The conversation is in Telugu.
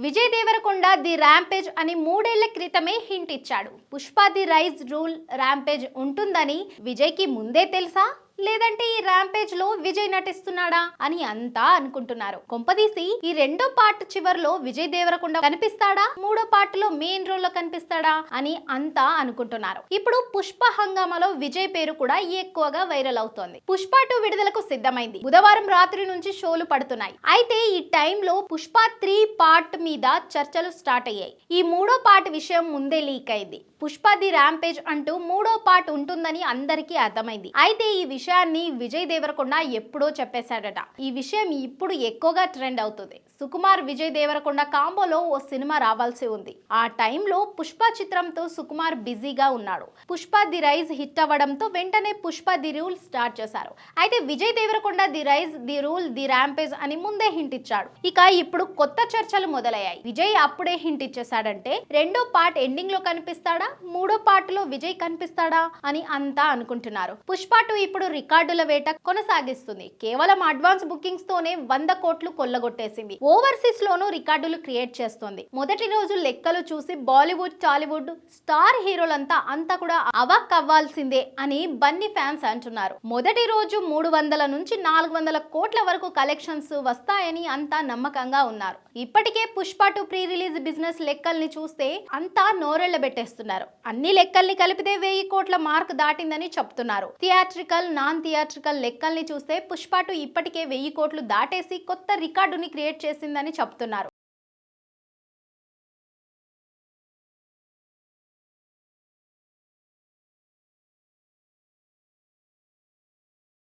విజయ్ దేవరకొండ ది ర్యాంపేజ్ అని 3 ఏళ్ల క్రితమే హింట్ ఇచ్చాడు. Pushpa the rise rule rampage ఉంటుందని విజయ్కి ముందే తెలుసా, లేదంటే ఈ ర్యాంపేజ్ లో విజయ్ నటిస్తున్నాడా అని అంతా అనుకుంటున్నారు. కొంపదీసి ఈ రెండో పార్ట్ చివర్లో విజయ్ దేవరకొండ కనిపిస్తాడా, మూడో పార్ట్ లో మెయిన్ రోల్ లో కనిపిస్తాడా అని అంతా అనుకుంటున్నారు. ఇప్పుడు పుష్ప హంగామాలో విజయ్ పేరు కూడా ఎక్కువగా వైరల్ అవుతోంది. పుష్ప 2 విడుదలకు సిద్ధమైంది. బుధవారం రాత్రి నుంచి షోలు పడుతున్నాయి. అయితే ఈ టైంలో పుష్ప 3 పార్ట్ మీద చర్చలు స్టార్ట్ అయ్యాయి. ఈ మూడో పార్ట్ విషయం ముందే లీక్ అయింది. పుష్ప ది ర్యాంపేజ్ అంటూ మూడో పార్ట్ ఉంటుందని అందరికీ అర్థమైంది. అయితే ఈ విషయాన్ని విజయ్ దేవరకొండ ఎప్పుడో చెప్పేశాడట. ఈ విషయం ఇప్పుడు ఎక్కువగా ట్రెండ్ అవుతుంది. సుకుమార్ విజయ్ దేవరకొండ కాంబోలో ఓ సినిమా రావాల్సి ఉంది. ఆ టైంలో పుష్ప చిత్రంతో సుకుమార్ బిజీగా ఉన్నాడు. పుష్ప ది రైజ్ హిట్ అవ్వడంతో వెంటనే పుష్ప ది రూల్ స్టార్ట్ చేశారు. అయితే Vijay Deverakonda the rise, the rule, the rampage అని ముందే హింట్ ఇచ్చాడు. ఇక ఇప్పుడు కొత్త చర్చలు మొదలయ్యాయి. విజయ్ అప్పుడే హింట్ ఇచ్చేశాడంటే రెండో పార్ట్ ఎండింగ్ లో కనిపిస్తాడా, మూడో పార్ట్ లో విజయ్ కనిపిస్తాడా అని అంతా అనుకుంటున్నారు. పుష్ప 2 ఇప్పుడు రికార్డుల వేట కొనసాగిస్తుంది. కేవలం అడ్వాన్స్ బుకింగ్స్ తోనే 100 కోట్లు కొల్లగొట్టేసింది. ఓవర్సీస్ లోనూ రికార్డులు క్రియేట్ చేస్తోంది. మొదటి రోజు లెక్కలు చూసి బాలీవుడ్, టాలీవుడ్ స్టార్ హీరోలంతా అంతా కూడా అవాక్ అవ్వాల్సిందే అని బన్నీ ఫ్యాన్స్ అంటున్నారు. మొదటి రోజు 300 నుంచి 400 కోట్ల వరకు కలెక్షన్స్ వస్తాయని అంతా నమ్మకంగా ఉన్నారు. ఇప్పటికే పుష్ప 2 ప్రీ రిలీజ్ బిజినెస్ లెక్కల్ని చూస్తే అంతా నోరెళ్లబెట్టేస్తున్నారు. అన్ని లెక్కల్ని కలిపితే 1000 కోట్ల మార్క్ దాటిందని చెప్తున్నారు. థియేట్రికల్, నాన్ థియేట్రికల్ లెక్కల్ని చూస్తే పుష్ప 2 ఇప్పటికే 1000 కోట్లు దాటేసి కొత్త రికార్డుని క్రియేట్ చేసిందని చెప్తున్నారు.